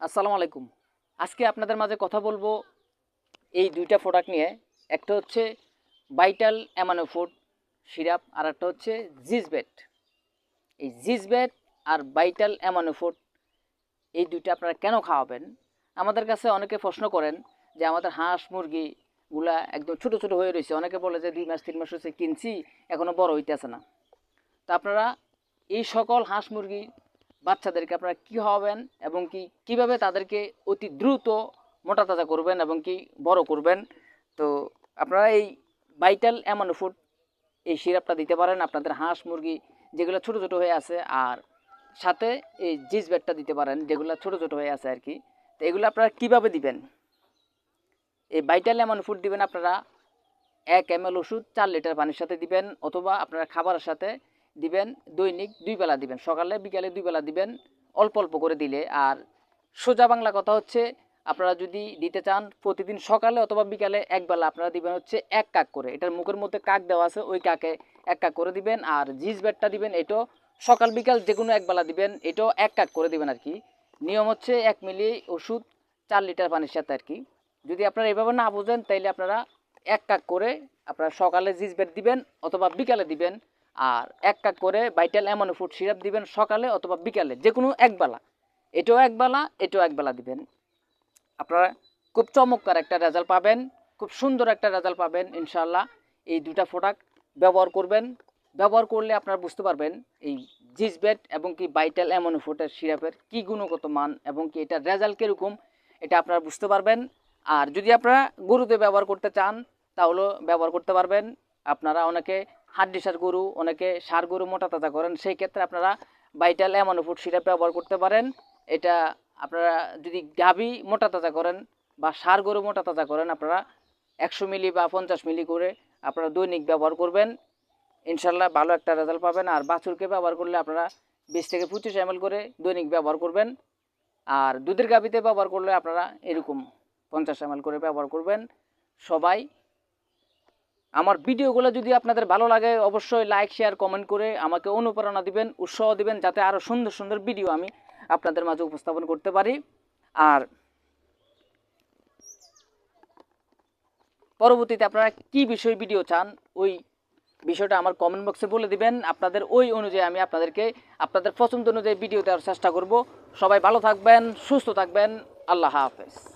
আসসালামু আলাইকুম। আজকে আপনাদের মাঝে কথা বলবো এই দুইটা প্রোডাক্ট নিয়ে। একটা হচ্ছে ভাইটাল অ্যামানো ফুড সিরাপ, আর একটা হচ্ছে জিজবেট। এই জিজবেট আর ভাইটাল অ্যামানো ফুড এই দুইটা আপনারা কেন খাওয়াবেন? আমাদের কাছে অনেকে প্রশ্ন করেন যে আমাদের হাঁস মুরগিগুলা একদম ছোট ছোট হয়ে রয়েছে। অনেকে বলে যে 2 মাস 3 মাস হচ্ছে কিনছি, এখনও বড় হইতেছে না। তো আপনারা এই সকল হাঁস মুরগি বাচ্চাদেরকে আপনারা কী খাওয়াবেন এবং কীভাবে তাদেরকে অতি দ্রুত মোটা তাজা করবেন এবং বড় করবেন। তো আপনারা এই ভাইটাল অ্যামানো ফুড এই সিরাপটা দিতে পারেন আপনাদের হাঁস মুরগি যেগুলো ছোট ছোট হয়ে আছে, আর সাথে এই জিজ ব্যাটটা দিতে পারেন যেগুলো ছোট ছোট হয়ে আছে আর কি। তো এগুলো আপনারা কীভাবে দিবেন? এই ভাইটাল অ্যামানো ফুড দিবেন আপনারা 1 ml ওষুধ 4 লিটার পানির সাথে দিবেন, অথবা আপনারা খাবারের সাথে দিবেন। দৈনিক 2 বেলা দিবেন, সকালে বিকালে 2 বেলা দিবেন, অল্প অল্প করে দিলে। আর সোজা বাংলা কথা হচ্ছে, আপনারা যদি দিতে চান প্রতিদিন সকালে অথবা বিকালে 1 বেলা আপনারা দিবেন হচ্ছে 1 কাক করে। এটার মুখের মধ্যে কাক দেওয়া আছে, ওই কাকে 1 কাক করে দিবেন। আর জিজ ব্যাটটা দিবেন, এটাও সকাল বিকাল যে কোনো 1 বেলা দিবেন, এটাও 1 কাক করে দিবেন আর কি। নিয়ম হচ্ছে 1 মিলি ওষুধ 4 লিটার পানির সাথে আর কি। যদি আপনারা এভাবে না বুঝেন তাইলে আপনারা 1 কাক করে আপনারা সকালে জিজ ব্যাট দিবেন অথবা বিকালে দিবেন, আর 1 কাক করে ভাইটাল অ্যামানো ফুড সিরাপ দিবেন সকালে অথবা বিকালে যে কোনো 1 বেলা। এটাও 1 বেলা, এটাও 1 বেলা দিবেন। আপনারা খুব চমৎকার একটা রেজাল্ট পাবেন, খুব সুন্দর একটা রেজাল্ট পাবেন ইনশাআল্লাহ। এই দুটা প্রোডাক্ট ব্যবহার করবেন। ব্যবহার করলে আপনারা বুঝতে পারবেন এই জিজবেট এবং ভাইটাল অ্যামানো ফুডের সিরাপের কী গুণগত মান এবং এটার রেজাল্ট কীরকম, এটা আপনারা বুঝতে পারবেন। আর যদি আপনারা গরুতে ব্যবহার করতে চান তাহলেও ব্যবহার করতে পারবেন। আপনারা অনেকে হাড্ডিসার গরু, অনেকে ষাঁড় গরু মোটা তাজা করেন, সেই ক্ষেত্রে আপনারা ভাইটাল অ্যামানো ফুড সিরাপ ব্যবহার করতে পারেন। এটা আপনারা যদি গাভী মোটা তাজা করেন বা ষাঁড় গরু মোটা তাজা করেন, আপনারা 100 মিলি বা 50 মিলি করে আপনারা দৈনিক ব্যবহার করবেন, ইনশাল্লাহ ভালো একটা রেজাল্ট পাবেন। আর বাছুরকে ব্যবহার করলে আপনারা 20 থেকে 25 ml করে দৈনিক ব্যবহার করবেন। আর দুধের গাভীতে ব্যবহার করলে আপনারা এরকম 50 ml করে ব্যবহার করবেন। সবাই আমার ভিডিওগুলো যদি আপনাদের ভালো লাগে অবশ্যই লাইক শেয়ার কমেন্ট করে আমাকে অনুপ্রেরণা দিবেন, উৎসাহ দিবেন, যাতে আরও সুন্দর সুন্দর ভিডিও আমি আপনাদের মাঝে উপস্থাপন করতে পারি। আর পরবর্তীতে আপনারা কী বিষয় ভিডিও চান ওই বিষয়টা আমার কমেন্ট বক্সে বলে দিবেন। আপনাদের ওই অনুযায়ী আমি আপনাদেরকে আপনাদের পছন্দ অনুযায়ী ভিডিও দেওয়ার চেষ্টা করব। সবাই ভালো থাকবেন, সুস্থ থাকবেন। আল্লাহ হাফেজ।